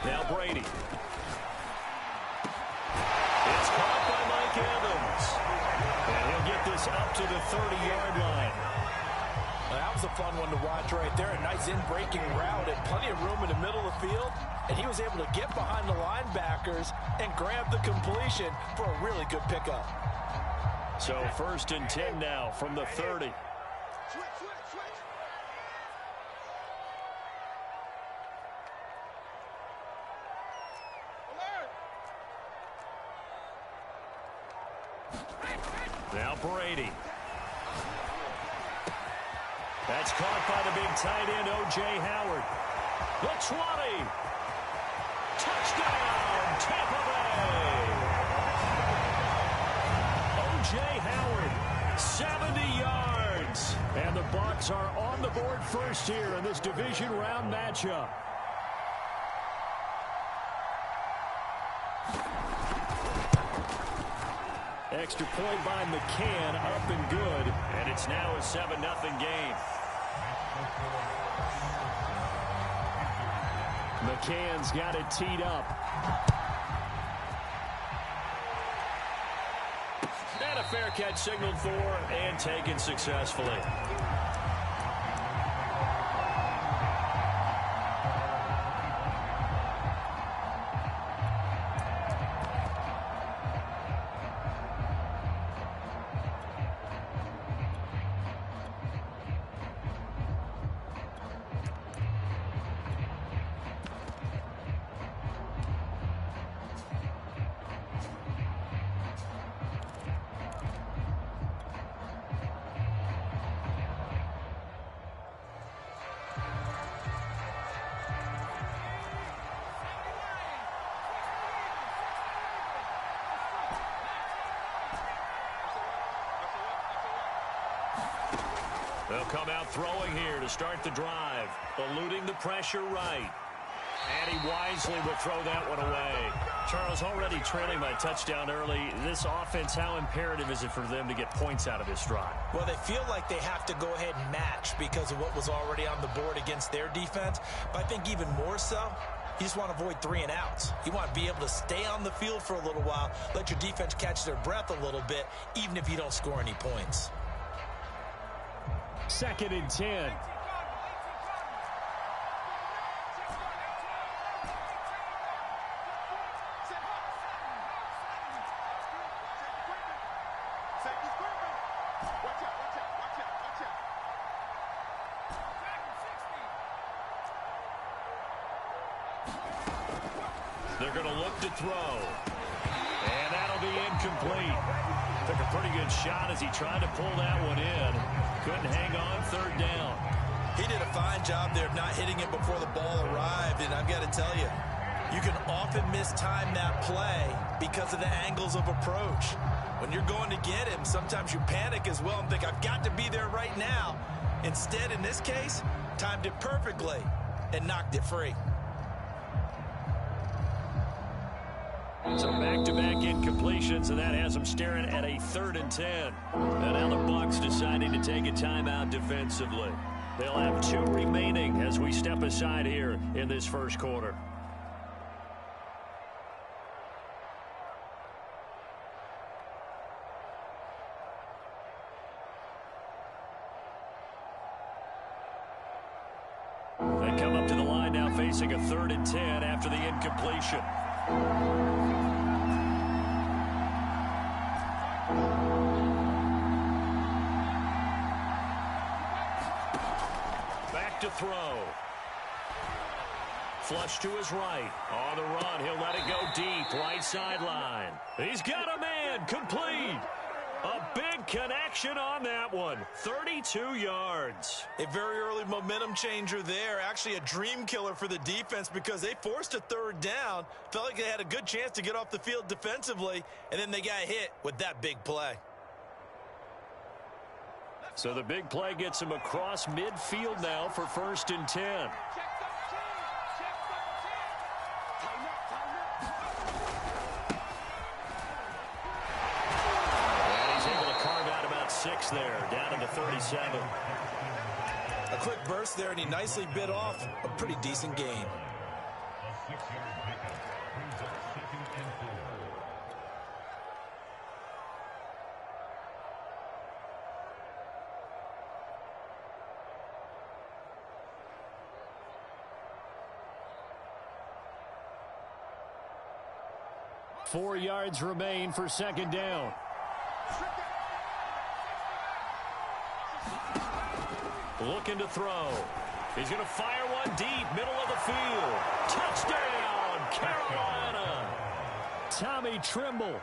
Now Brady. It's caught by Mike Evans. And he'll get this up to the 30-yard line. Well, that was a fun one to watch right there. A nice in-breaking route and plenty of room in the middle of the field. And he was able to get behind the linebackers and grab the completion for a really good pickup. So 1st and 10 now from the 30. Now Brady. That's caught by the big tight end, O.J. Howard. The 20. Touchdown, Tampa Bay. O.J. Howard, 70 yards. And the Bucs are on the board first here in this division round matchup. Extra point by McCann, up and good. And it's now a 7-0 game. McCann's got it teed up. And a fair catch signaled for and taken successfully. They'll come out throwing here to start the drive, eluding the pressure right. And he wisely will throw that one away. Charles, already trailing by touchdown early. This offense, how imperative is it for them to get points out of this drive? Well, they feel like they have to go ahead and match because of what was already on the board against their defense. But I think even more so, you just want to avoid 3 and outs. You want to be able to stay on the field for a little while, let your defense catch their breath a little bit, even if you don't score any points. 2nd and 10. They're going to look to throw. And that'll be incomplete. Took a pretty good shot as he tried to pull that one in. Couldn't hang on 3rd down. He did a fine job there of not hitting it before the ball arrived. And I've got to tell you, you can often mistime that play because of the angles of approach. When you're going to get him, sometimes you panic as well and think, I've got to be there right now. Instead, in this case, timed it perfectly and knocked it free. So back-to-back incompletions, and that has them staring at a 3rd and 10. And now the Bucs deciding to take a timeout defensively. They'll have 2 remaining as we step aside here in this first quarter. They come up to the line now facing a 3rd and 10 after the incompletion. Back to throw. Flush to his right. On the run, he'll let it go deep. Right sideline. He's got a man. Complete. A big connection on that one. 32 yards. A very early momentum changer there. Actually a dream killer for the defense because they forced a 3rd down. Felt like they had a good chance to get off the field defensively, and then they got hit with that big play. So the big play gets him across midfield now for 1st and 10. And he's able to carve out about 6 there, down to the 37. A quick burst there, and he nicely bit off a pretty decent gain. A 6-yard pickup brings up 2nd and 4. Four yards remain for 2nd down. Looking to throw. He's going to fire one deep, middle of the field. Touchdown, Carolina. Tommy Trimble,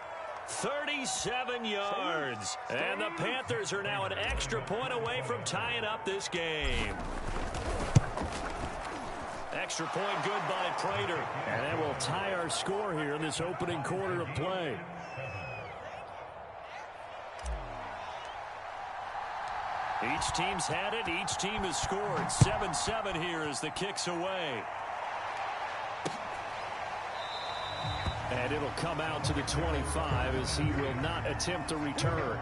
37 yards. And the Panthers are now an extra point away from tying up this game. Extra point good by Prater. And that will tie our score here in this opening quarter of play. Each team's had it. Each team has scored. 7-7 here as the kick's away. And it'll come out to the 25 as he will not attempt a return.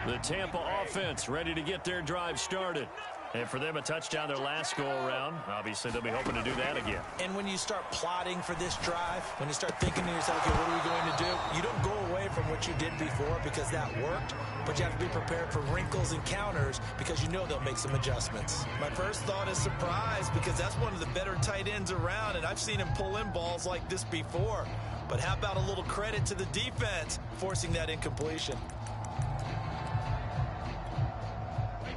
The Tampa offense ready to get their drive started. And for them, a touchdown their last go-around. Obviously, they'll be hoping to do that again. And when you start plotting for this drive, when you start thinking to yourself, okay, what are we going to do? You don't go away from what you did before because that worked, but you have to be prepared for wrinkles and counters because you know they'll make some adjustments. My first thought is surprise because that's one of the better tight ends around, and I've seen him pull in balls like this before. But how about a little credit to the defense forcing that incompletion?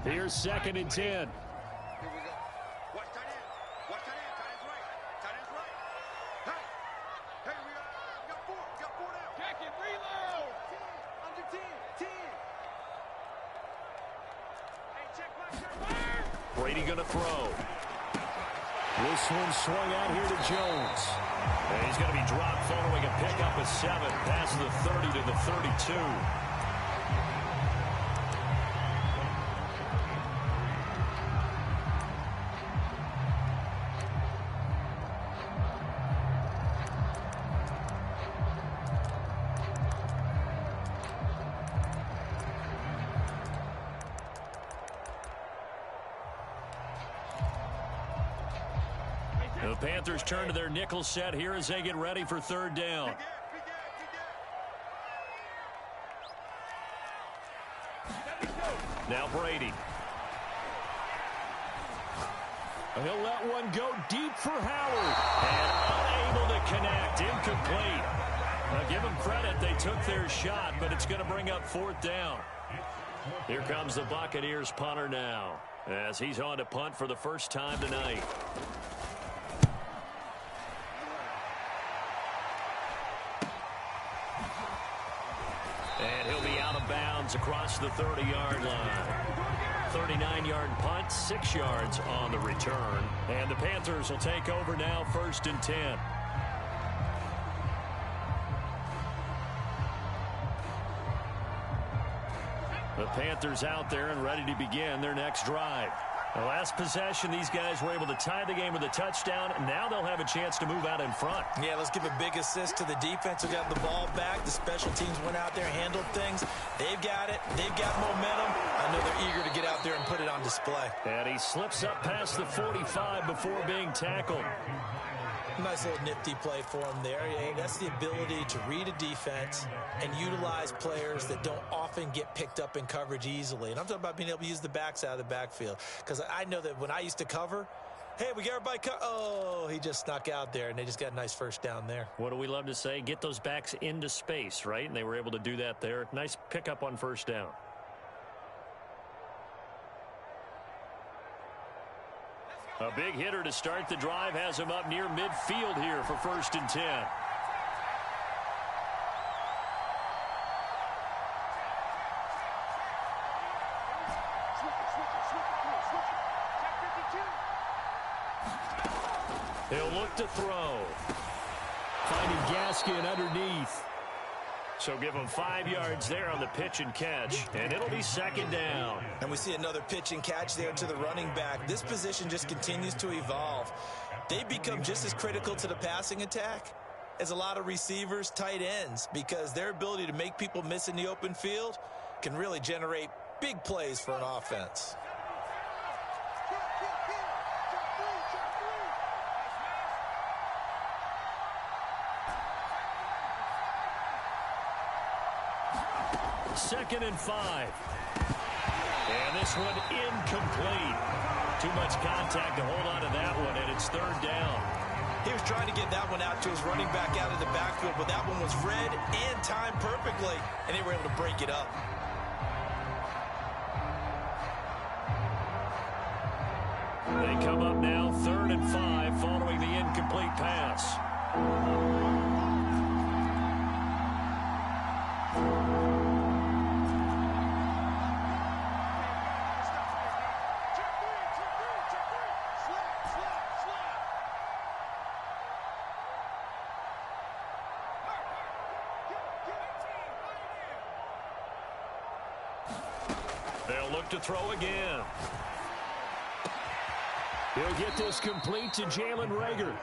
Here's 2nd and 10. Here we go. Watch tight end. Watch tight end. Tight end's right. Tight end's right. Hey, we got 4. We got 4 now. Jack it, reload. 10. Under 10. 10. Hey, check back. Brady going to throw. This one swung out here to Jones. And he's going to be dropped following a pickup of 7. Past the 30 to the 32. The Panthers turn to their nickel set here as they get ready for 3rd down. Now Brady. He'll let one go deep for Howard. And unable to connect. Incomplete. Now give them credit. They took their shot, but it's going to bring up 4th down. Here comes the Buccaneers punter now as he's on to punt for the first time tonight. And he'll be out of bounds across the 30-yard line. 39-yard punt, 6 yards on the return. And the Panthers will take over now, 1st and 10. The Panthers out there and ready to begin their next drive. The last possession, these guys were able to tie the game with a touchdown. Now they'll have a chance to move out in front. Yeah, let's give a big assist to the defense who got the ball back. The special teams went out there, handled things. They've got it. They've got momentum. I know they're eager to get out there and put it on display. And he slips up past the 45 before being tackled. Nice little nifty play for him there. Yeah, that's the ability to read a defense and utilize players that don't often get picked up in coverage easily. And I'm talking about being able to use the backs out of the backfield. Because I know that when I used to cover, hey, we got everybody oh, he just snuck out there, and they just got a nice first down there. What do we love to say? Get those backs into space, right? And they were able to do that there. Nice pickup on 1st down. A big hitter to start the drive has him up near midfield here for 1st and 10. He'll look to throw. Finding Gaskin underneath. So give him 5 yards there on the pitch and catch, and it'll be second down. And we see another pitch and catch there to the running back. This position just continues to evolve. They become just as critical to the passing attack as a lot of receivers, tight ends, because their ability to make people miss in the open field can really generate big plays for an offense. Second and 5. And this one incomplete. Too much contact to hold on to that one, and it's third down. He was trying to get that one out to his running back out of the backfield, but that one was read and timed perfectly, and they were able to break it up. They come up now, third and 5, following the incomplete pass. They'll look to throw again. He'll get this complete to Jalen Reagor.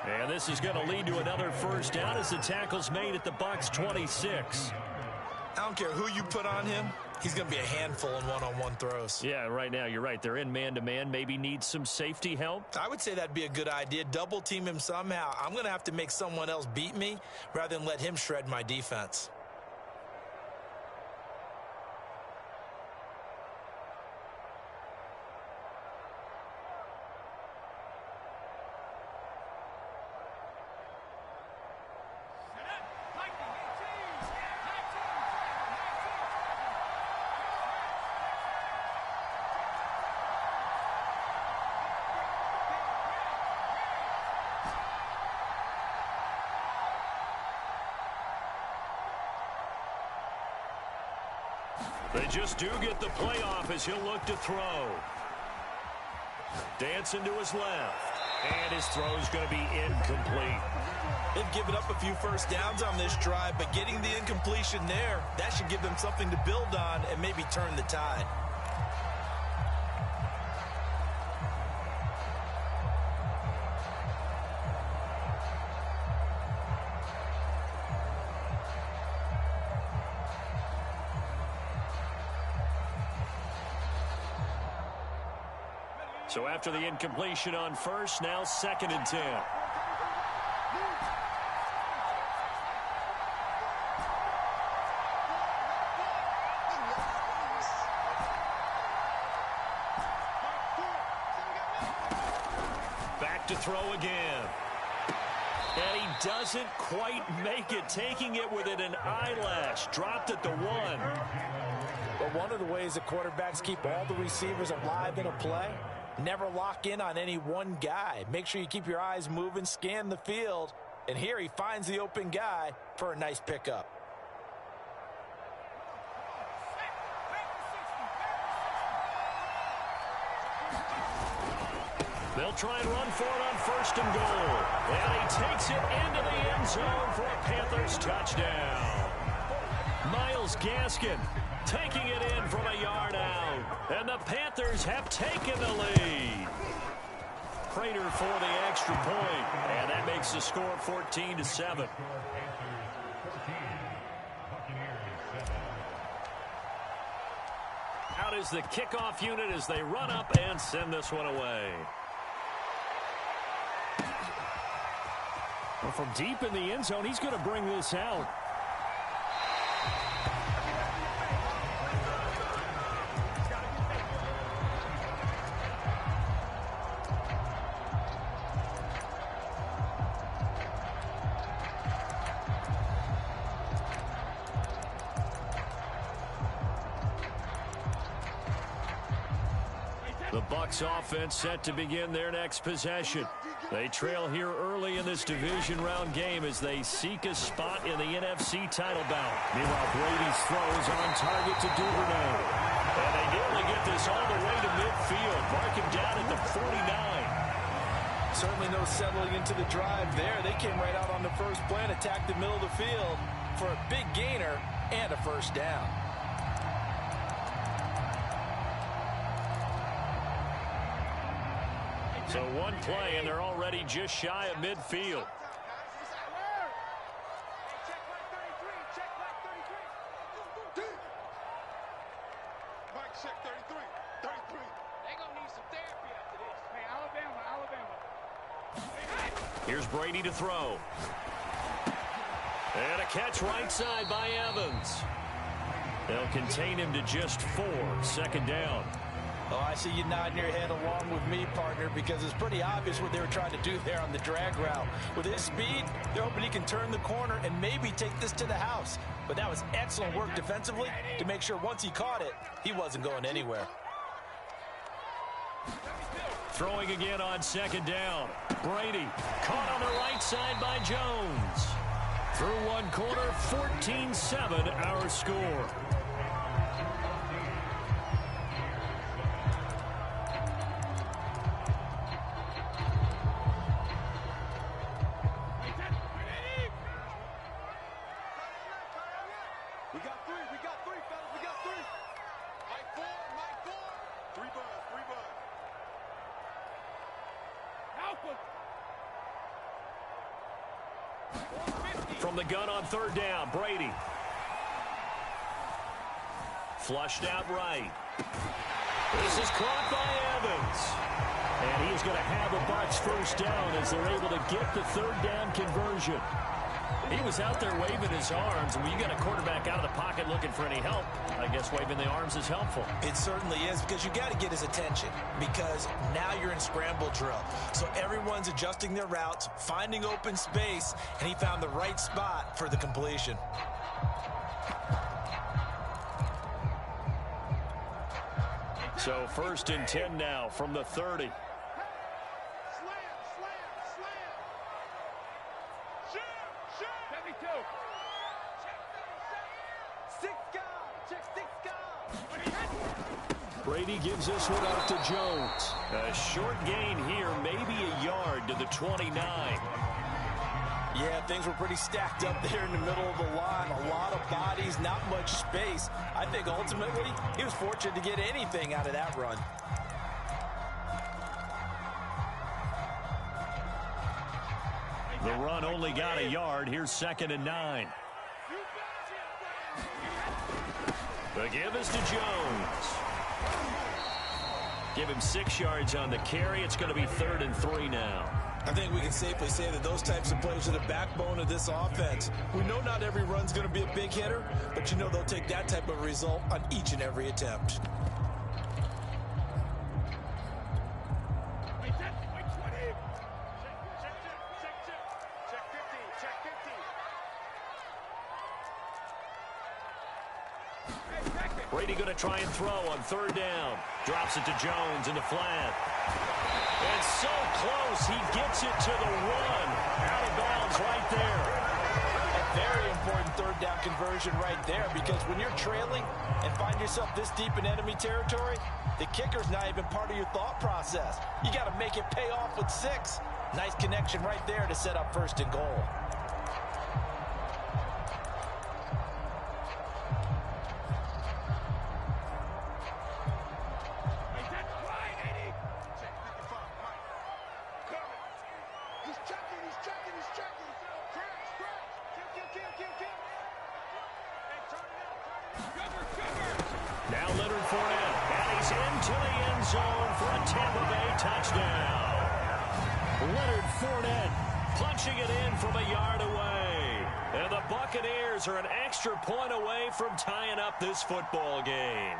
And this is going to lead to another first down as the tackle's made at the Bucs 26. I don't care who you put on him. He's going to be a handful in one-on-one throws. Yeah, right now, you're right. They're in man-to-man. Maybe need some safety help. I would say that'd be a good idea. Double team him somehow. I'm going to have to make someone else beat me rather than let him shred my defense. They just do get the play off as he'll look to throw. Dancing to his left. And his throw's going to be incomplete. They've given up a few first downs on this drive, but getting the incompletion there, that should give them something to build on and maybe turn the tide. So after the incompletion on first, now second and 10. Back to throw again. And he doesn't quite make it, taking it within an eyelash. Dropped at the 1. But one of the ways that quarterbacks keep all the receivers alive in a play, never lock in on any one guy. Make sure you keep your eyes moving, scan the field. And here he finds the open guy for a nice pickup. They'll try and run for it on first and goal. And he takes it into the end zone for a Panthers touchdown. Myles Gaskin taking it in from a yard out. And the Panthers have taken the lead. Prater for the extra point. And that makes the score 14-7. Out is the kickoff unit as they run up and send this one away. Well, from deep in the end zone, he's going to bring this out. The Bucs offense set to begin their next possession. They trail here early in this division round game as they seek a spot in the NFC title bout. Meanwhile, Brady's throw is on target to Duvernay. And they nearly get this all the way to midfield. Mark him down at the 49. Certainly no settling into the drive there. They came right out on the first play and attacked the middle of the field. for a big gainer and a first down. So one play, and they're already just shy of midfield. Here's Brady to throw. And a catch right side by Evans. They'll contain him to just 4. Second down. Oh, I see you nodding your head along with me, partner, because it's pretty obvious what they were trying to do there on the drag route. With his speed, they're hoping he can turn the corner and maybe take this to the house. But that was excellent work defensively to make sure once he caught it, he wasn't going anywhere. Throwing again on second down. Brady caught on the right side by Jones. Through one quarter, 14-7 our score. We got three, fellas. We got three. Mike 4. 3 buzz. From the gun on third down, Brady. Flushed out right. This is caught by Evans. And he is going to have a Bucs first down as they're able to get the third down conversion. He was out there waving his arms, and when you got a quarterback out of the pocket looking for any help, I guess waving the arms is helpful. It certainly is, because you got to get his attention, because now you're in scramble drill. So everyone's adjusting their routes, finding open space, and he found the right spot for the completion. So 1st and 10 now from the 30. Brady gives this one up to Jones. A short gain here, maybe a yard to the 29. Yeah, things were pretty stacked up there in the middle of the line. A lot of bodies, not much space. I think ultimately he was fortunate to get anything out of that run. The run only got a yard. Here's 2nd and 9. The give is to Jones. Give him 6 yards on the carry. It's going to be 3rd and 3 now. I think we can safely say that those types of plays are the backbone of this offense. We know not every run's going to be a big hitter, but you know they'll take that type of result on each and every attempt. Brady going to try and throw on 3rd down. Drops it to Jones in the flat. And so close, he gets it to the 1. Out of bounds right there. A very important 3rd down conversion right there, because when you're trailing and find yourself this deep in enemy territory, the kicker's not even part of your thought process. You got to make it pay off with 6. Nice connection right there to set up 1st and goal. Now Leonard Fournette, and he's into the end zone for a Tampa Bay touchdown. Leonard Fournette punching it in from a yard away. And the Buccaneers are an extra point away from tying up this football game.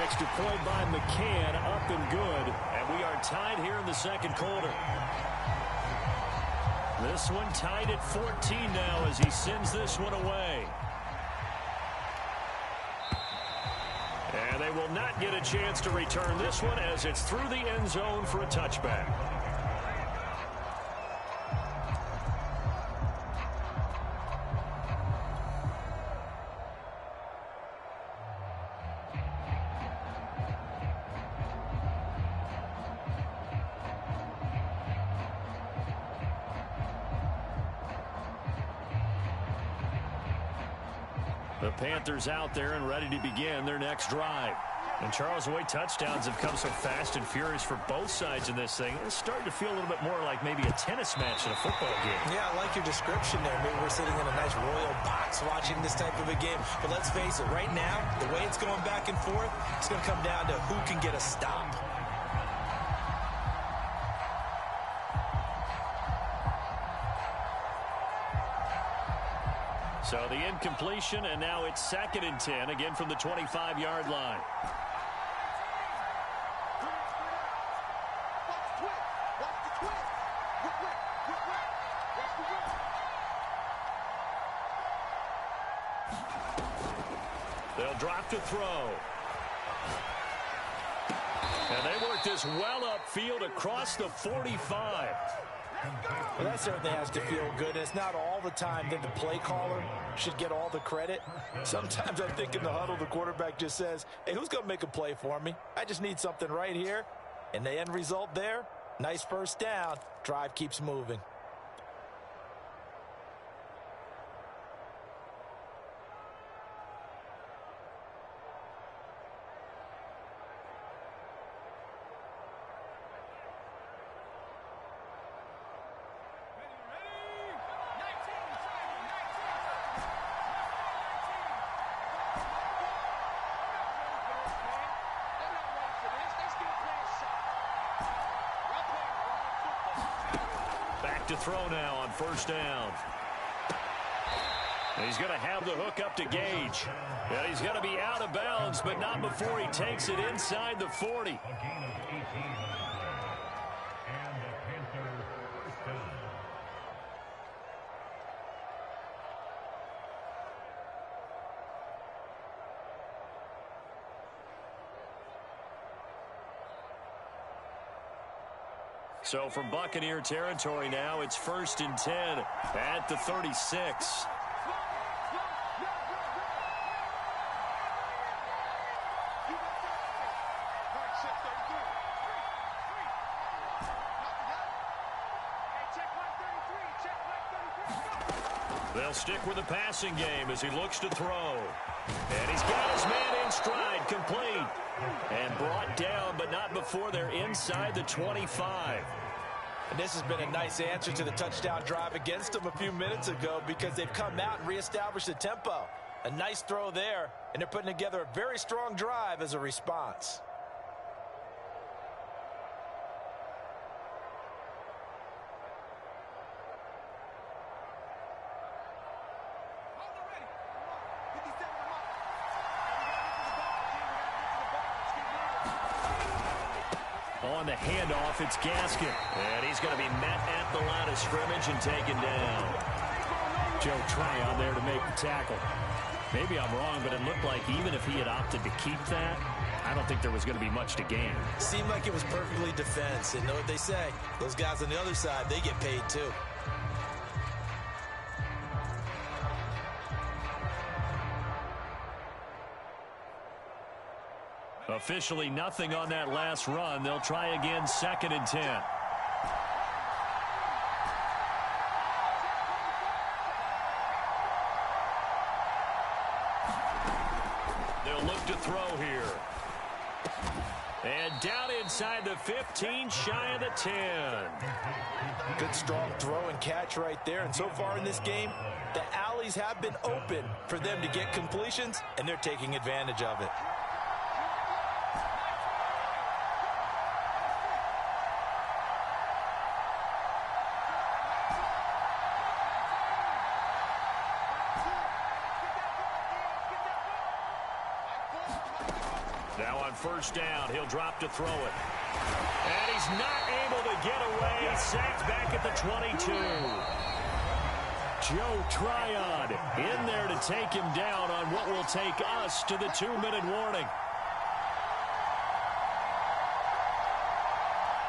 Extra point by McCann, up and good. And we are tied here in the 2nd quarter. This one tied at 14 now as he sends this one away. And they will not get a chance to return this one as it's through the end zone for a touchback. The Panthers out there and ready to begin their next drive. And Charles, the way touchdowns have come so fast and furious for both sides in this thing, it's starting to feel a little bit more like maybe a tennis match than a football game. Yeah, I like your description there. Maybe we're sitting in a nice royal box watching this type of a game. But let's face it, right now, the way it's going back and forth, it's going to come down to who can get a stop. So the incompletion, and now it's 2nd and 10, again from the 25-yard line. They'll drop to throw. And they work this well upfield across the 45. Well, that certainly has to feel good. And it's not all the time that the play caller should get all the credit. Sometimes I think in the huddle, the quarterback just says, hey, who's going to make a play for me? I just need something right here. And the end result there, nice first down. Drive keeps moving. To throw now on first down. And he's going to have the hook up to Gage. And he's going to be out of bounds, but not before he takes it inside the 40. A gain of 18. And the Panther first down. So from Buccaneer territory now, it's 1st and 10 at the 36. They'll stick with the passing game as he looks to throw. And he's got his man in stride, complete. And brought down, but not before they're inside the 25. And this has been a nice answer to the touchdown drive against them a few minutes ago because they've come out and reestablished the tempo. A nice throw there, and they're putting together a very strong drive as a response. On the handoff, it's Gaskin. And he's going to be met at the line of scrimmage and taken down. Joe Tryon there to make the tackle. Maybe I'm wrong, but it looked like even if he had opted to keep that, I don't think there was going to be much to gain. Seemed like it was perfectly defense. And know what they say? Those guys on the other side, they get paid too. Officially nothing on that last run. They'll try again, 2nd and 10. They'll look to throw here. And down inside the 15, shy of the 10. Good strong throw and catch right there. And so far in this game, the alleys have been open for them to get completions, and they're taking advantage of it. Now on first down, he'll drop to throw it. And he's not able to get away. Sacked back at the 22. Joe Tryon in there to take him down on what will take us to the 2-minute warning.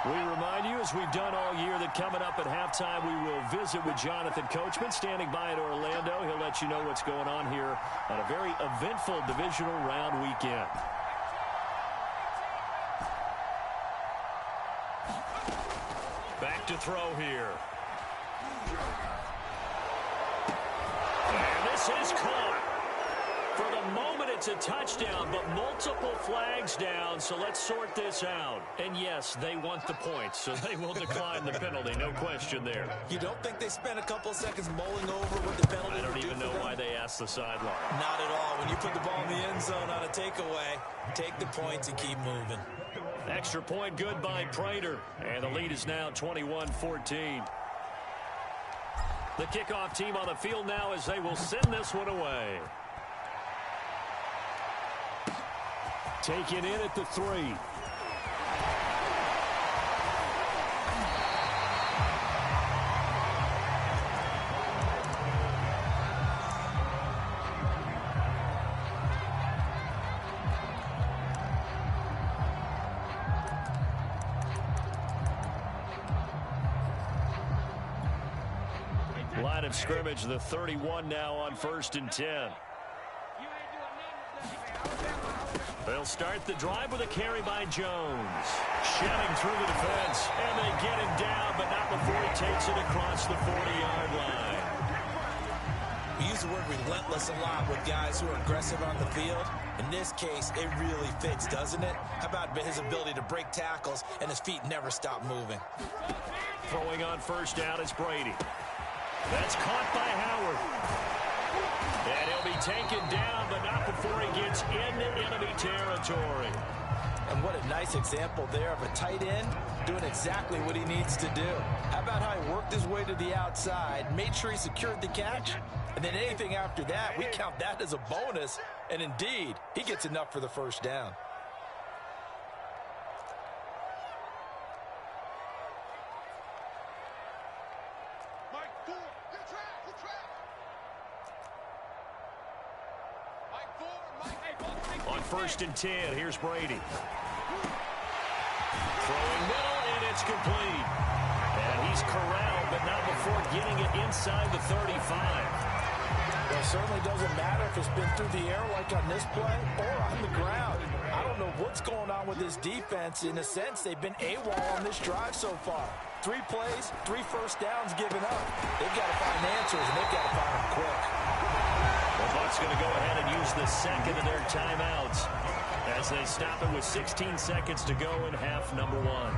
We remind you, as we've done all year, that coming up at halftime, we will visit with Jonathan Coachman standing by in Orlando. He'll let you know what's going on here on a very eventful divisional round weekend. Back to throw here. And this is caught. It's a touchdown, but multiple flags down, so let's sort this out. And yes, they want the points, so they will decline the penalty, no question there. You don't think they spent a couple seconds mulling over what the penalty I don't would do even for know them? why they asked the sideline. Not at all. When you put the ball in the end zone on a takeaway, take the points and keep moving. Extra point good by Prater, and the lead is now 21-14. The kickoff team on the field now as they will send this one away. Taken in at the 3. Line of scrimmage, the 31 now on 1st and 10. They'll start the drive with a carry by Jones. Shedding through the defense, and they get him down, but not before he takes it across the 40-yard line. We use the word relentless a lot with guys who are aggressive on the field. In this case, it really fits, doesn't it? How about his ability to break tackles and his feet never stop moving? Throwing on 1st down is Brady. That's caught by Howard. And he'll be taken down, but not before he gets into enemy territory. And what a nice example there of a tight end doing exactly what he needs to do. How about how he worked his way to the outside, made sure he secured the catch, and then anything after that, we count that as a bonus. And indeed, he gets enough for the 1st down. On 1st and 10, here's Brady. Throwing middle, and it's complete. And he's corralled, but not before getting it inside the 35. Well, it certainly doesn't matter if it's been through the air like on this play or on the ground. I don't know what's going on with this defense. In a sense, they've been AWOL on this drive so far. 3 plays, 3 1st downs given up. They've got to find answers, and they've got to find them quick. The Bucs going to go ahead and use the second of their timeouts as they stop it with 16 seconds to go in half number 1.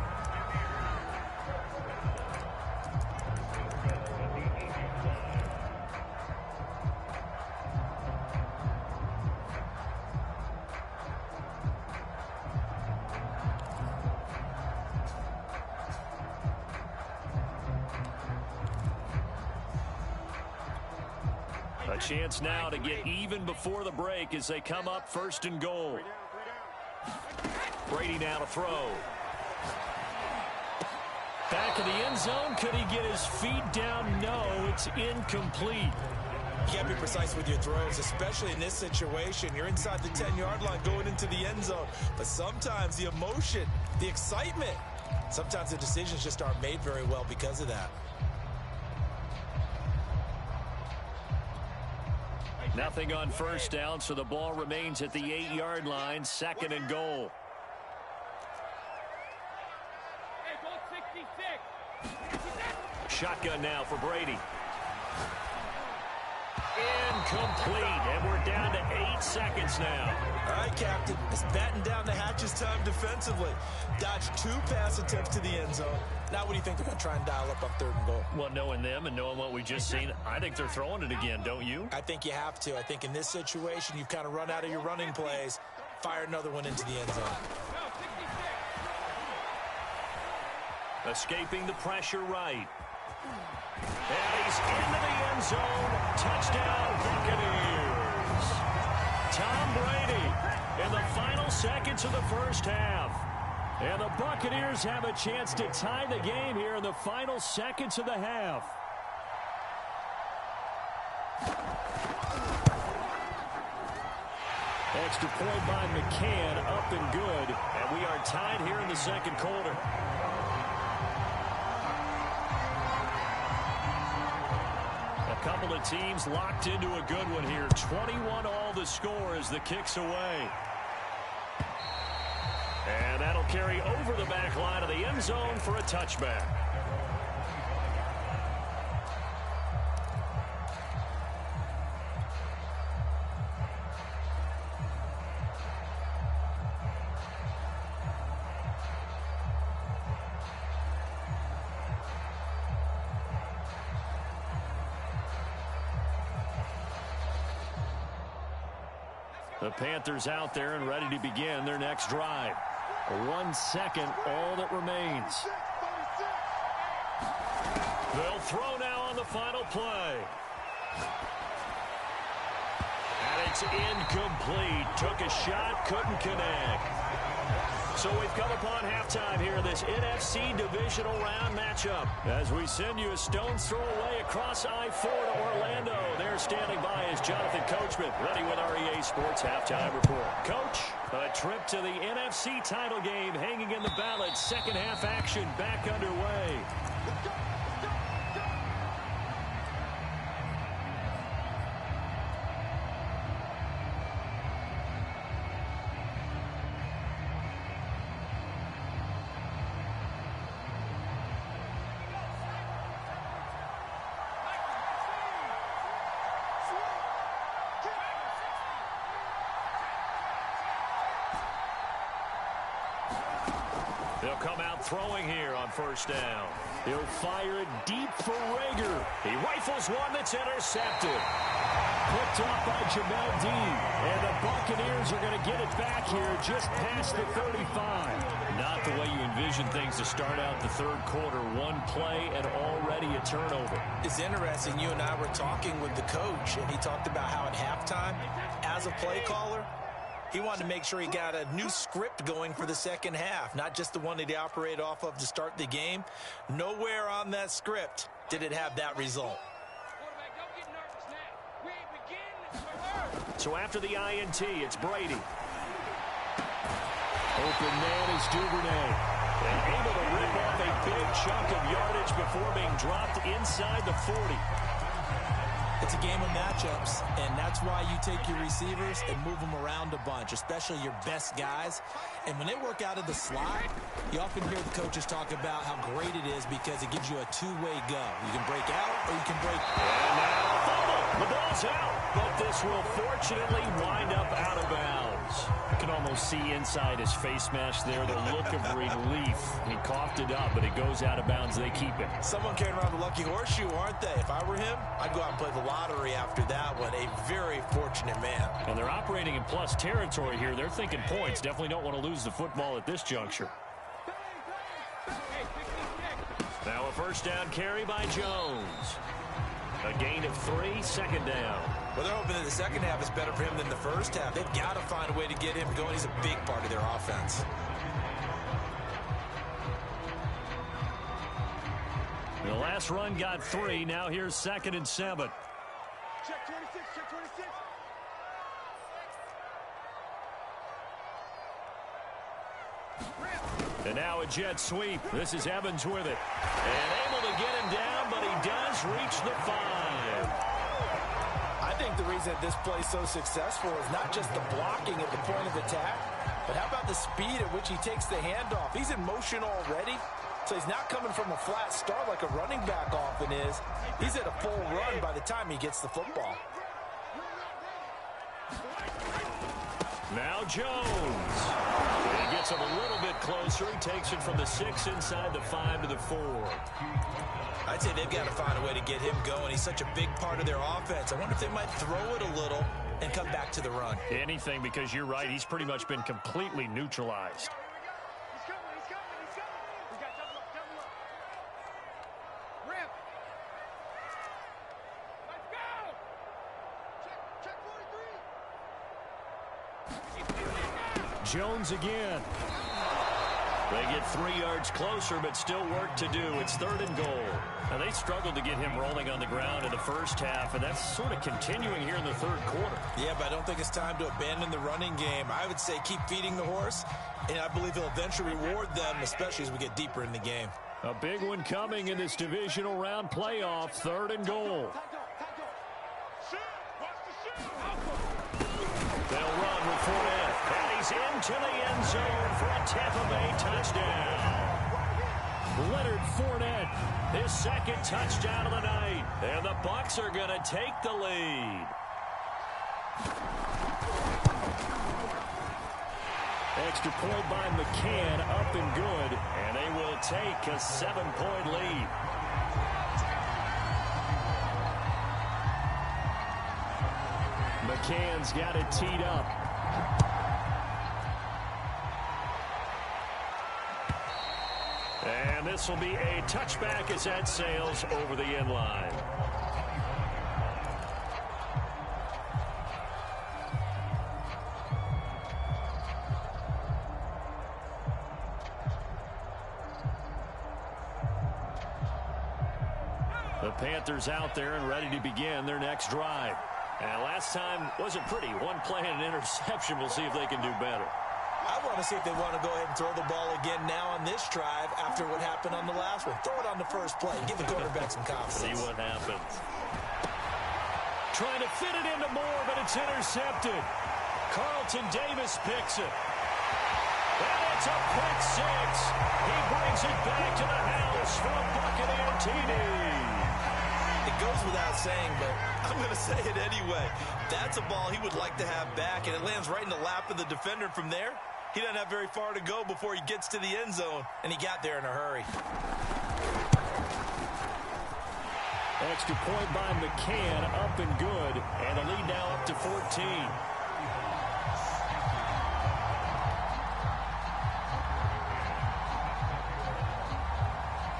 A chance now to get even before the break as they come up 1st and goal. Brady now to throw. Back of the end zone. Could he get his feet down? No, it's incomplete. You can't be precise with your throws, especially in this situation. You're inside the 10-yard line going into the end zone. But sometimes the emotion, the excitement, sometimes the decisions just aren't made very well because of that. Nothing on 1st down, so the ball remains at the 8-yard line, 2nd and goal. Shotgun now for Brady. Incomplete, and we're down to 8 seconds now. All right, Captain, it's batten down the hatches time defensively. Dodged 2 pass attempts to the end zone. Now what do you think they're going to try and dial up on 3rd and goal? Well, knowing them and knowing what we just seen, I think they're throwing it again, don't you? I think you have to. I think in this situation, you've kind of run out of your running plays. Fire another one into the end zone. Escaping the pressure right. And he's into the end zone. Touchdown, Buccaneers. Tom Brady in the final seconds of the 1st half. And the Buccaneers have a chance to tie the game here in the final seconds of the half. Extra point by McCann, up and good. And we are tied here in the 2nd quarter. A couple of teams locked into a good one here. 21 all the score as the kick's away. And that'll carry over the back line of the end zone for a touchback. The Panthers out there and ready to begin their next drive. 1 second, all that remains. They'll throw now on the final play. And it's incomplete. Took a shot, couldn't connect. So we've come upon halftime here in this NFC divisional round matchup. As we send you a stone's throw away across I-4 to Orlando. There standing by is Jonathan Coachman, ready with our EA Sports Halftime Report. Coach, a trip to the NFC title game hanging in the balance. Second half action back underway. They'll come out throwing here on first down. He'll fire it deep for Rager. He rifles one that's intercepted. Picked off by Jamel Dean. And the Buccaneers are going to get it back here just past the 35. Not the way you envision things to start out the third quarter. One play and already a turnover. It's interesting. You and I were talking with the coach, and he talked about how at halftime, as a play caller, he wanted to make sure he got a new script going for the second half, not just the one that he operated off of to start the game. Nowhere on that script did it have that result. So after the INT, it's Brady. Open man is Duvernay. And able to rip off a big chunk of yardage before being dropped inside the 40. It's a game of matchups, and that's why you take your receivers and move them around a bunch, especially your best guys. And when they work out of the slot, you often hear the coaches talk about how great it is because it gives you a two-way go. You can break out or you can break. And now fumble. The ball's out, but this will fortunately wind up out of bounds. You can almost see inside his face mask there the look of relief. He coughed it up, but it goes out of bounds. They keep it. Someone carrying around the lucky horseshoe, aren't they? If I were him, I'd go out and play the lottery after that one. A very fortunate man. And they're operating in plus territory here. They're thinking points. Definitely don't want to lose the football at this juncture. Now a first down carry by Jones. A gain of 3, second down. Well, they're hoping that the second half is better for him than the first half. They've got to find a way to get him going. He's a big part of their offense. The last run got 3. Now here's 2nd and 7. Check 26, check 26. And now a jet sweep. This is Evans with it. And able to get him down, but he does reach the 5. I think the reason that this play is so successful is not just the blocking at the point of attack, but how about the speed at which he takes the handoff? He's in motion already, so he's not coming from a flat start like a running back often is. He's at a full run by the time he gets the football. Now Jones. He gets him a little bit closer. He takes it from the 6 inside the 5 to the 4. I'd say they've got to find a way to get him going. He's such a big part of their offense. I wonder if they might throw it a little and come back to the run. Anything, because you're right. He's pretty much been completely neutralized. He's coming. We got double up. Ramp. Let's go. Check 43. Jones again. They get 3 yards closer, but still work to do. It's 3rd and goal. Now, they struggled to get him rolling on the ground in the first half, and that's sort of continuing here in the third quarter. Yeah, but I don't think it's time to abandon the running game. I would say keep feeding the horse, and I believe he'll eventually reward them, especially as we get deeper in the game. A big one coming in this divisional round playoff, 3rd and goal. They'll run with Fournette, and he's into the end zone for a Tampa Bay touchdown. Leonard Fournette, his 2nd touchdown of the night, and the Bucs are going to take the lead. Extra point by McCann, up and good, and they will take a 7-point lead. McCann's got it teed up. And this will be a touchback as that sails over the end line. The Panthers out there and ready to begin their next drive. And last time wasn't pretty. One play and an interception. We'll see if they can do better. I want to see if they want to go ahead and throw the ball again now on this drive after what happened on the last one. Throw it on the first play. Give the quarterback some confidence. See what happens. Trying to fit it into Moore, but it's intercepted. Carlton Davis picks it. And it's a quick 6. He brings it back to the house for a Buccaneer TD. It goes without saying, but I'm going to say it anyway. That's a ball he would like to have back, and it lands right in the lap of the defender from there. He doesn't have very far to go before he gets to the end zone, and he got there in a hurry. Extra point by McCann, up and good, and the lead now up to 14.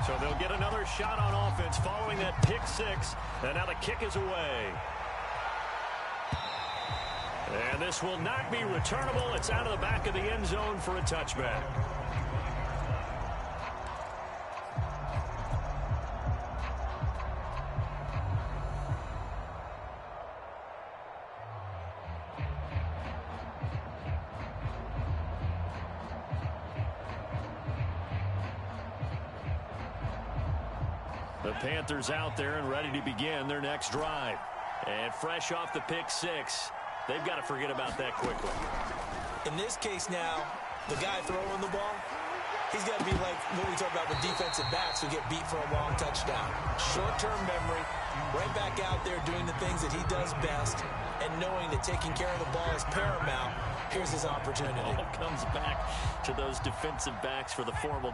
So they'll get another shot on offense following that pick 6, and now the kick is away. And this will not be returnable. It's out of the back of the end zone for a touchback. The Panthers out there and ready to begin their next drive. And fresh off the pick 6. They've got to forget about that quickly. In this case now, the guy throwing the ball, he's got to be like what we talk about with defensive backs who get beat for a long touchdown. Short-term memory, right back out there doing the things that he does best, and knowing that taking care of the ball is paramount. Here's his opportunity. It all comes back to those defensive backs for the former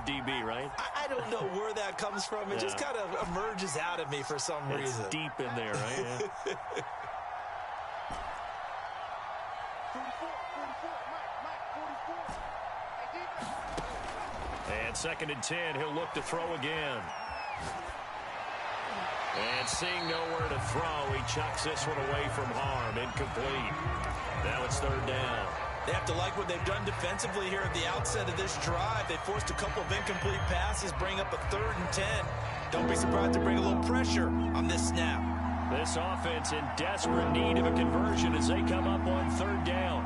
DB, right? I don't know where that comes from. It just kind of emerges out of me for some reason. It's deep in there, right? Yeah. And 2nd and 10, he'll look to throw again. And seeing nowhere to throw, he chucks this one away from harm. Incomplete. Now it's 3rd down. They have to like what they've done defensively here at the outset of this drive. They forced a couple of incomplete passes, bring up a 3rd and 10. Don't be surprised to bring a little pressure on this snap. This offense in desperate need of a conversion as they come up on 3rd down.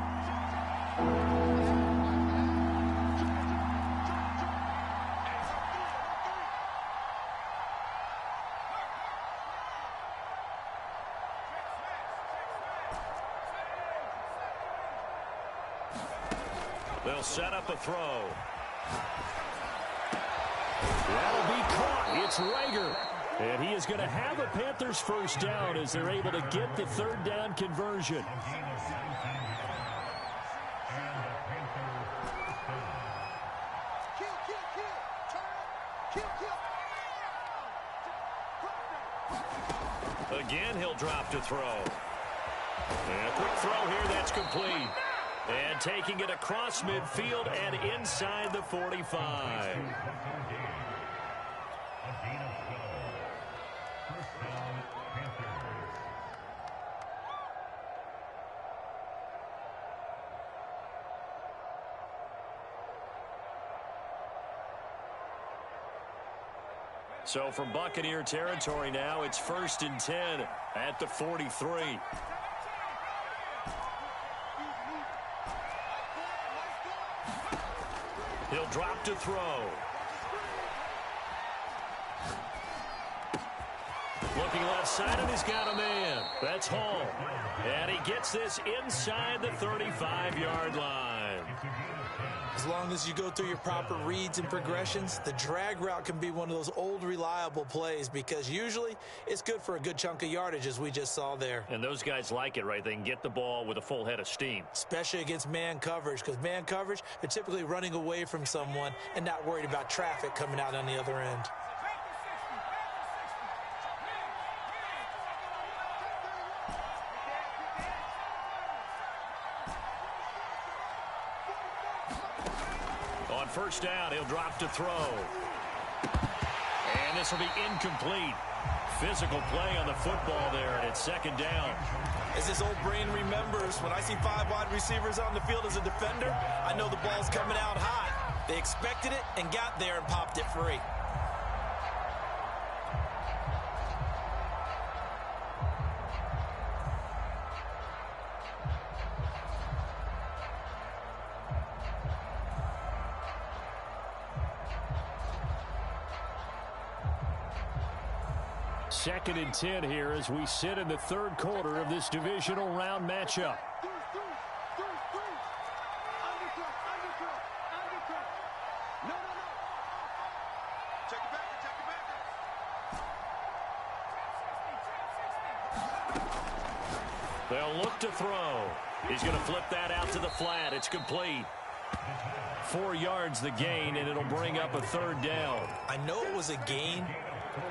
They'll set up a throw. That'll be caught. It's Rager. And he is going to have a Panthers first down as they're able to get the 3rd down conversion. Again, he'll drop to throw. And a quick throw here, that's complete. And taking it across midfield and inside the 45. So from Buccaneer territory now, it's 1st and 10 at the 43. He'll drop to throw. Looking left side, and he's got a man. That's Hall. And he gets this inside the 35-yard line. As long as you go through your proper reads and progressions, the drag route can be one of those old reliable plays because usually it's good for a good chunk of yardage as we just saw there. And those guys like it, right? They can get the ball with a full head of steam. Especially against man coverage because man coverage, they're typically running away from someone and not worried about traffic coming out on the other end. first down. He'll drop to throw. And this will be incomplete. Physical play on the football there, and it's second down. As this old brain remembers, when I see 5 wide receivers on the field as a defender, I know the ball's coming out hot. They expected it and got there and popped it free. Second and 10 here as we sit in the third quarter of this divisional round matchup. They'll look to throw. He's going to flip that out to the flat. It's complete. 4 yards the gain, and it'll bring up a third down. I know it was a gain,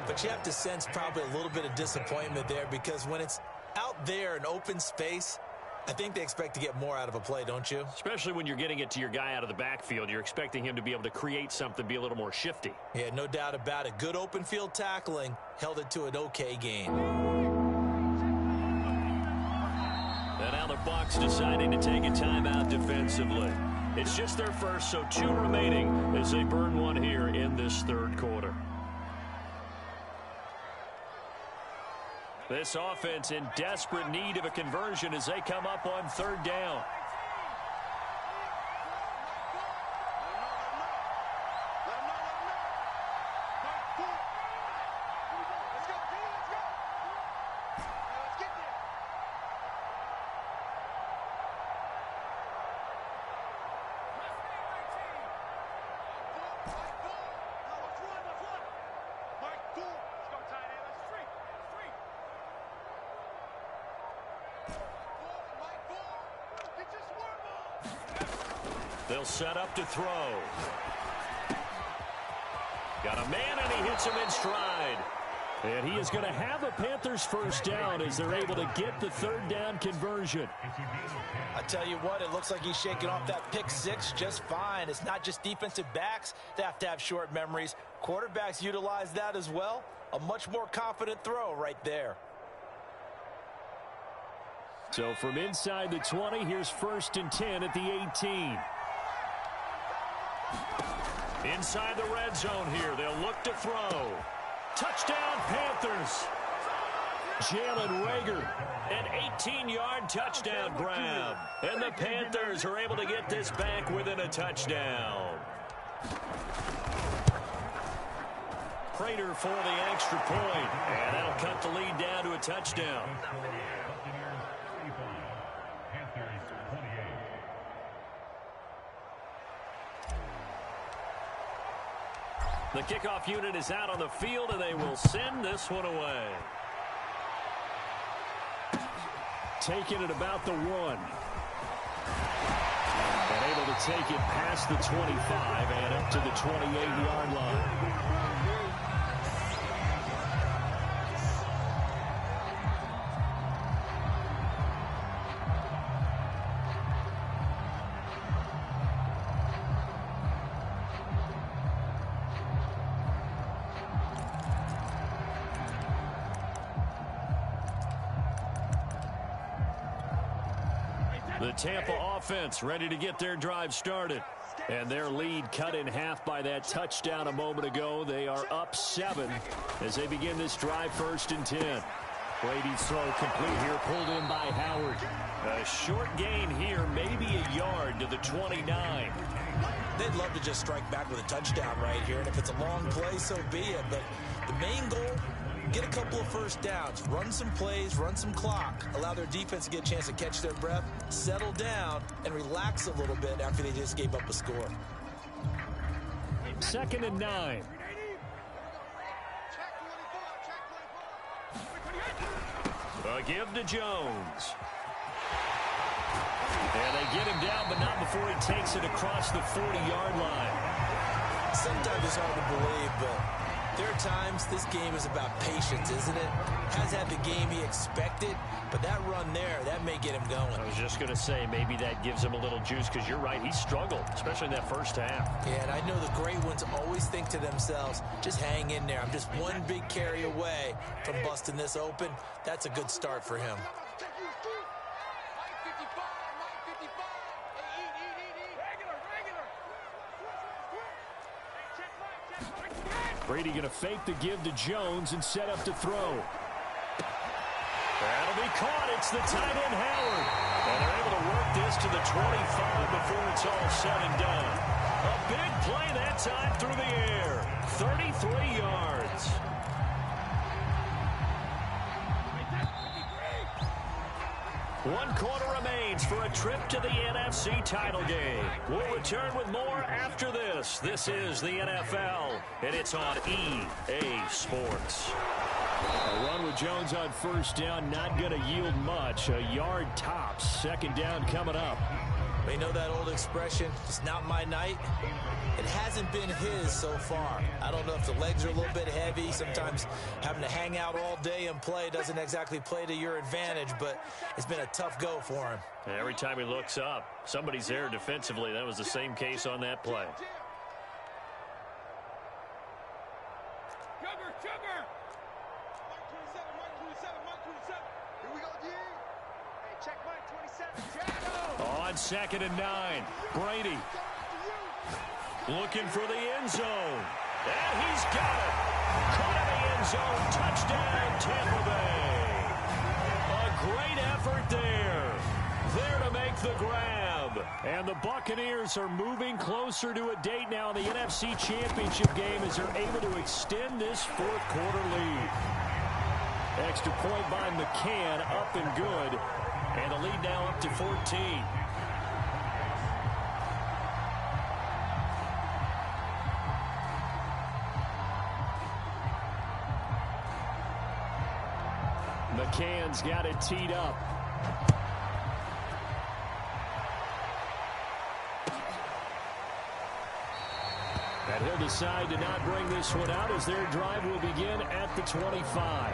but you have to sense probably a little bit of disappointment there, because when it's out there in open space, I think they expect to get more out of a play, don't you? Especially when you're getting it to your guy out of the backfield. You're expecting him to be able to create something, be a little more shifty. Yeah, no doubt about it. Good open field tackling held it to an okay gain. And now the Bucs deciding to take a timeout defensively. It's just their first, so 2 remaining as they burn one here in this third quarter. This offense in desperate need of a conversion as they come up on third down. They'll set up to throw. Got a man, and he hits him in stride. And he is going to have a Panthers first down as they're able to get the third down conversion. I tell you what, it looks like he's shaking off that pick 6 just fine. It's not just defensive backs that have short memories. Quarterbacks utilize that as well. A much more confident throw right there. So from inside the 20, here's first and 10 at the 18. Inside the red zone here, they'll look to throw. Touchdown, Panthers. Jalen Reagor, an 18-yard touchdown grab. And the Panthers are able to get this back within a touchdown. Prater for the extra point. And that'll cut the lead down to a touchdown. The kickoff unit is out on the field, and they will send this one away. Taking it about the 1. And able to take it past the 25 and up to the 28-yard line. The Tampa offense ready to get their drive started. And their lead cut in half by that touchdown a moment ago. They are up 7 as they begin this drive, first and 10. Brady's throw complete here, pulled in by Howard. A short gain here, maybe a yard to the 29. They'd love to just strike back with a touchdown right here, and if it's a long play, so be it. But the main goal, get a couple of first downs, run some plays, run some clock, allow their defense to get a chance to catch their breath, settle down, and relax a little bit after they just gave up a score. Second and 9. A give to Jones. And they get him down, but not before he takes it across the 40-yard line. Sometimes it's hard to believe, but There are times this game is about patience, isn't it? Has had the game he expected, but that run there, that may get him going. I was just going to say, maybe that gives him a little juice, because you're right, he struggled, especially in that first half. Yeah, and I know the great ones always think to themselves, just hang in there. I'm just one big carry away from busting this open. That's a good start for him. Brady going to fake the give to Jones and set up to throw. That'll be caught. It's the tight end, Howard. And they're able to work this to the 25 before it's all said and done. A big play that time through the air. 33 yards. One quarter remains for a trip to the NFC title game. We'll return with more after this. This is the NFL, and it's on EA Sports. A run with Jones on first down, not going to yield much. A yard tops. Second down coming up. We know that old expression, it's not my night. It hasn't been his so far. I don't know if the legs are a little bit heavy. Sometimes having to hang out all day and play doesn't exactly play to your advantage, but it's been a tough go for him. Every time he looks up, somebody's there defensively. That was the same case on that play. Sugar! Mike 27. Here we go, D. Hey, check Mike 27. On 2nd and 9, Brady looking for the end zone. And he's got it. Caught in the end zone. Touchdown, Tampa Bay. A great effort there. There to make the grab. And the Buccaneers are moving closer to a date now in the NFC Championship game as they're able to extend this fourth quarter lead. Extra point by McCann, up and good. And the lead now up to 14. McCann's got it teed up. And he'll decide to not bring this one out as their drive will begin at the 25.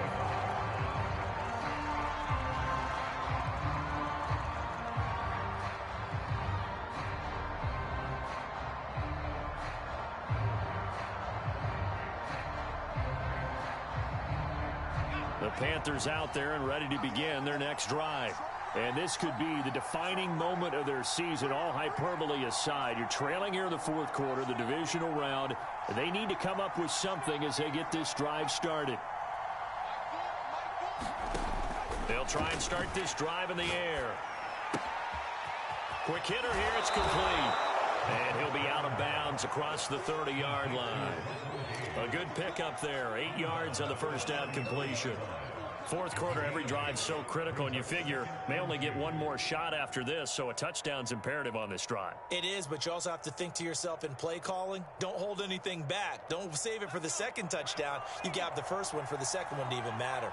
The Panthers out there and ready to begin their next drive. And this could be the defining moment of their season, all hyperbole aside. You're trailing here in the fourth quarter, the divisional round. They need to come up with something as they get this drive started. They'll try and start this drive in the air. Quick hitter here, it's complete. And he'll be out of bounds across the 30-yard line. A good pickup there, 8 yards on the first down completion. Fourth quarter, every drive's so critical, and you figure may only get one more shot after this, so a touchdown's imperative on this drive. It is, but you also have to think to yourself in play calling, don't hold anything back. Don't save it for the second touchdown. You got the first one for the second one to even matter.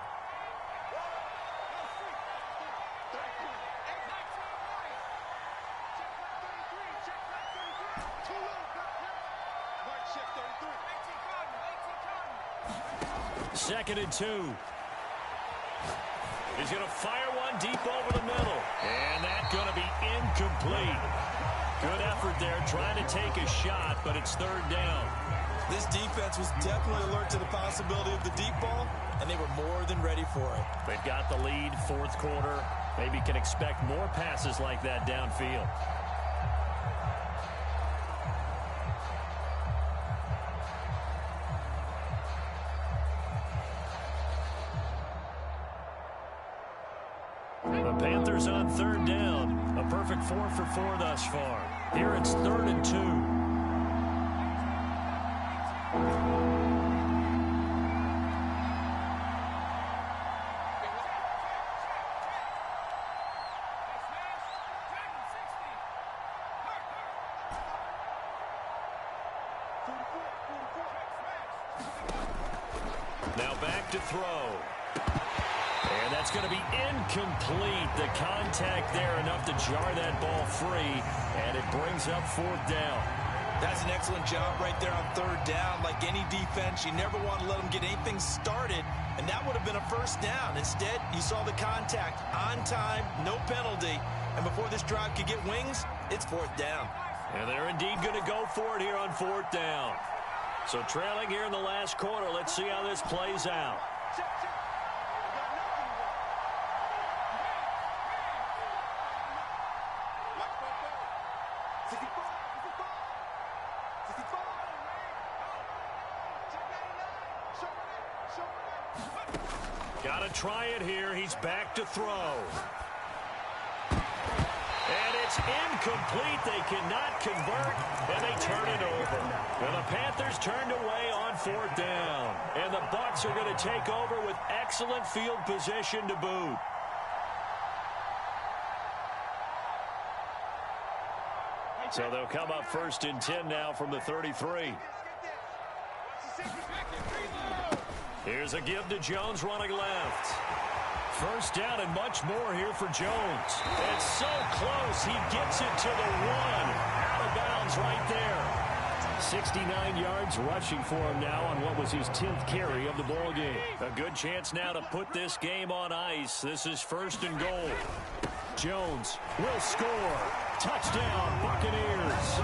Second and 2. He's going to fire one deep over the middle. And that's going to be incomplete. Good effort there trying to take a shot, but it's third down. This defense was definitely alert to the possibility of the deep ball, and they were more than ready for it. They've got the lead, fourth quarter. Maybe can expect more passes like that downfield. The Panthers on third down. A perfect 4 for 4 thus far. Here it's 3rd and 2. Now back to throw. And that's going to be incomplete. The contact there enough to jar that ball free, and it brings up fourth down. That's an excellent job right there on third down. Like any defense, you never want to let them get anything started, and that would have been a first down. Instead, you saw the contact on time, no penalty, and before this drive could get wings, it's fourth down. And they're indeed going to go for it here on fourth down. So trailing here in the last quarter, let's see how this plays out. Got to try it here. He's back to throw. And it's incomplete. They cannot convert, and they turn it over. And the Panthers turned away on fourth down. And the Bucs are going to take over with excellent field position to boot. So they'll come up first and 10 now from the 33. Here's a give to Jones running left. First down and much more here for Jones. It's so close. He gets it to the one. Out of bounds right there. 69 yards rushing for him now on what was his 10th carry of the ball game. A good chance now to put this game on ice. This is first and goal. Jones will score. Touchdown, Buccaneers.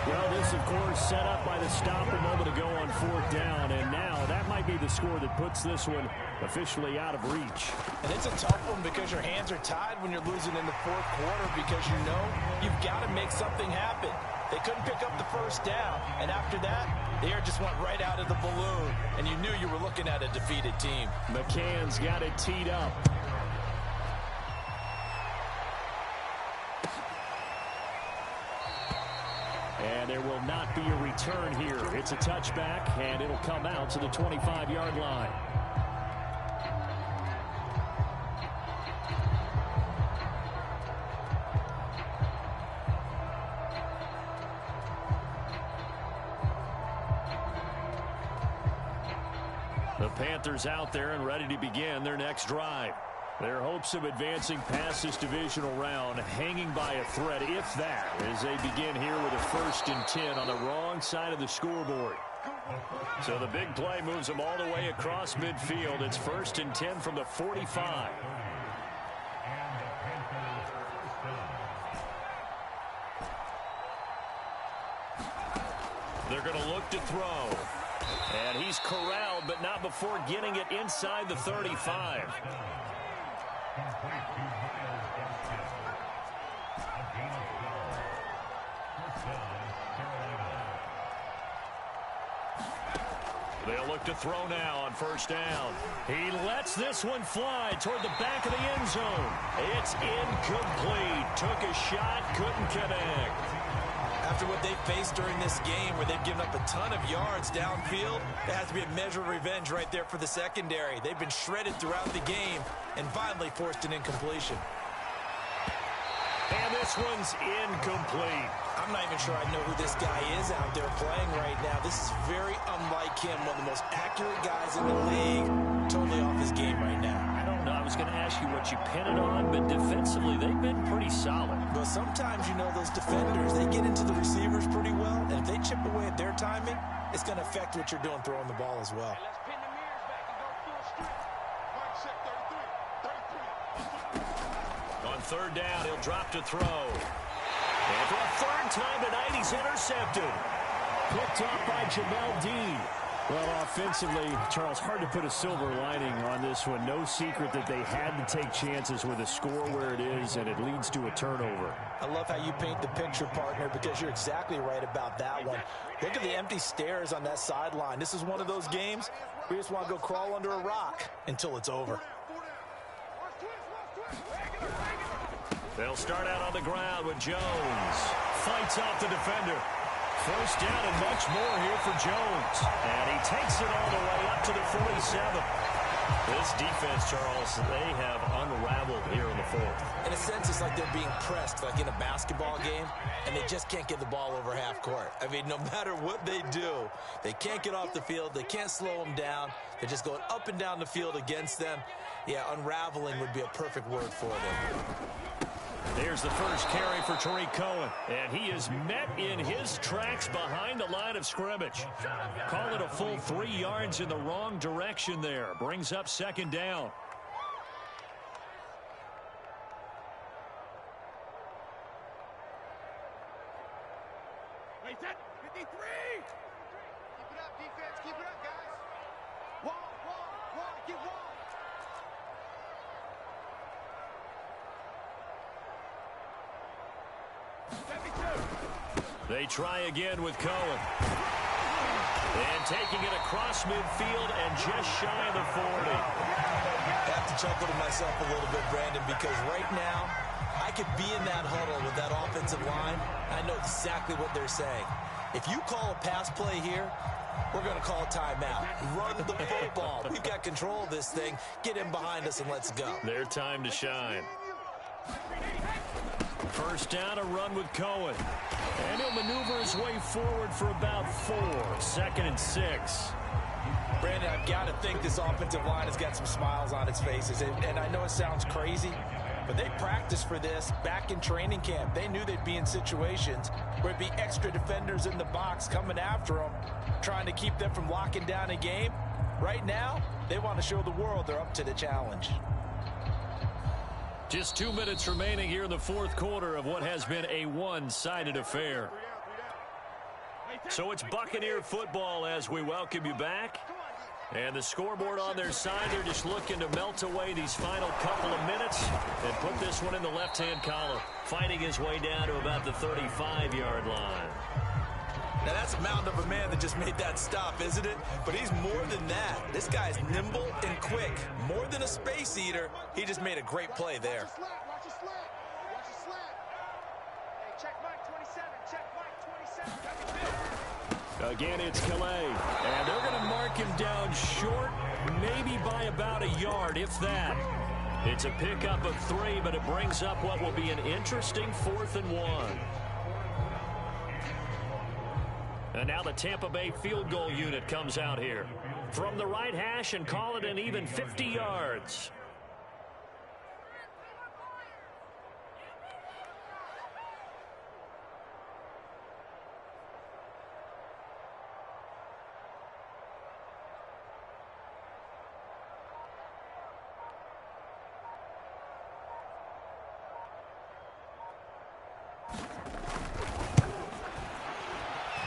Well, this, of course, set up by the stop a moment ago on fourth down, and now that might be the score that puts this one officially out of reach. And it's a tough one because your hands are tied when you're losing in the fourth quarter because you know you've got to make something happen. They couldn't pick up the first down, and after that, the air just went right out of the balloon, and you knew you were looking at a defeated team. McCann's got it teed up. And there will not be a return here. It's a touchback, and it'll come out to the 25-yard line. The Panthers out there and ready to begin their next drive. Their hopes of advancing past this divisional round hanging by a thread, if that, as they begin here with a first and 10 on the wrong side of the scoreboard. So the big play moves them all the way across midfield. It's first and 10 from the 45. They're going to look to throw. And he's corralled, but not before getting it inside the 35. They'll look to throw now on first down. He lets this one fly toward the back of the end zone. It's incomplete. Took a shot, couldn't connect. After what they faced during this game where they've given up a ton of yards downfield, there has to be a measure of revenge right there for the secondary. They've been shredded throughout the game and finally forced an incompletion. And this one's incomplete. I'm not even sure I know who this guy is out there playing right now. This is very unlike him, one of the most accurate guys in the league. Totally off his game right now. I don't know. I was going to ask you what you pin it on, but defensively, they've been pretty solid. But sometimes, you know, those defenders, they get into the receivers pretty well, and if they chip away at their timing, it's going to affect what you're doing throwing the ball as well. Let's pin the mirrors back and go full strip. Mark set 33. On third down, he'll drop to throw. And for a third time tonight, he's intercepted. Picked up by Jamel Dean. Well, offensively, Charles, hard to put a silver lining on this one. No secret that they had to take chances with a score where it is, and it leads to a turnover. I love how you paint the picture, partner, because you're exactly right about that one. Look at the empty stairs on that sideline. This is one of those games where you just want to go crawl under a rock until it's over. They'll start out on the ground with Jones. Fights off the defender. First down and much more here for Jones. And he takes it all the way up to the 47. This defense, Charles, they have unraveled here in the fourth. In a sense, it's like they're being pressed like in a basketball game, and they just can't get the ball over half court. I mean, no matter what they do, they can't get off the field. They can't slow them down. They're just going up and down the field against them. Yeah, unraveling would be a perfect word for them. There's the first carry for Tariq Cohen. And he is met in his tracks behind the line of scrimmage. Call it a full 3 yards in the wrong direction there. Brings up second down. Wait, that 53! Keep it up, defense. Keep it up, guys. Wall, get wall. They try again with Cohen. And taking it across midfield and just shy of the 40. I have to chuckle to myself a little bit, Brandon, because right now I could be in that huddle with that offensive line. I know exactly what they're saying. If you call a pass play here, we're going to call a timeout. Run the football. We've got control of this thing. Get him behind us and let's go. Their time to shine. First down, a run with Cohen. And he'll maneuver his way forward for about 4. 2nd and 6. Brandon, I've got to think this offensive line has got some smiles on its faces. And I know it sounds crazy, but they practiced for this back in training camp. They knew they'd be in situations where it'd be extra defenders in the box coming after them, trying to keep them from locking down a game. Right now, they want to show the world they're up to the challenge. Just 2 minutes remaining here in the 4th quarter of what has been a one-sided affair. So it's Buccaneer football as we welcome you back. And the scoreboard on their side, they're just looking to melt away these final couple of minutes and put this one in the left-hand column, fighting his way down to about the 35-yard line. Now, that's a mountain of a man that just made that stop, isn't it? But he's more than that. This guy's nimble and quick. More than a space eater, he just made a great play there. Watch your slap. Watch your slap. Hey, check Mike 27. Check Mike 27. Again, it's Calais. And they're going to mark him down short, maybe by about a yard, if that. It's a pickup of 3, but it brings up what will be an interesting 4th and 1. And now the Tampa Bay field goal unit comes out here from the right hash and call it an even 50 yards.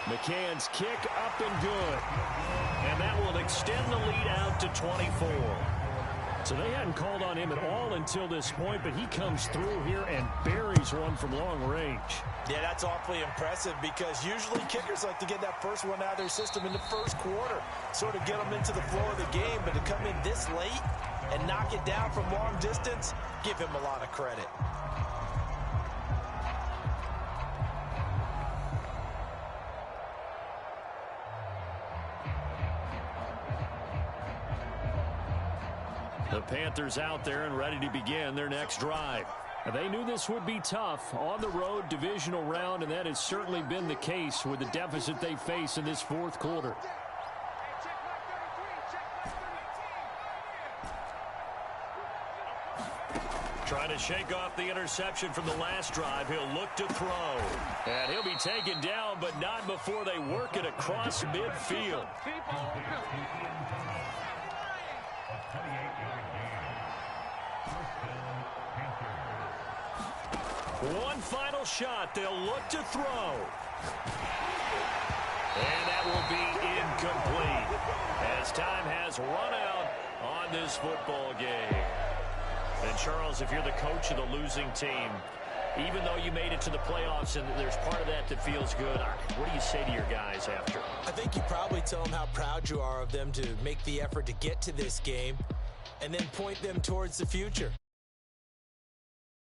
McCann's kick up and good. And that will extend the lead out to 24. So they hadn't called on him at all until this point, but he comes through here and buries one from long range. Yeah, that's awfully impressive because usually kickers like to get that first one out of their system in the first quarter, sort of get them into the flow of the game, but to come in this late and knock it down from long distance, give him a lot of credit. The Panthers out there and ready to begin their next drive. They knew this would be tough on the road, divisional round, and that has certainly been the case with the deficit they face in this 4th quarter. Trying to shake off the interception from the last drive. He'll look to throw. And he'll be taken down, but not before they work it across midfield. One final shot. They'll look to throw. And that will be incomplete as time has run out on this football game. And, Charles, if you're the coach of the losing team, even though you made it to the playoffs and there's part of that that feels good, what do you say to your guys after? I think you probably tell them how proud you are of them to make the effort to get to this game and then point them towards the future.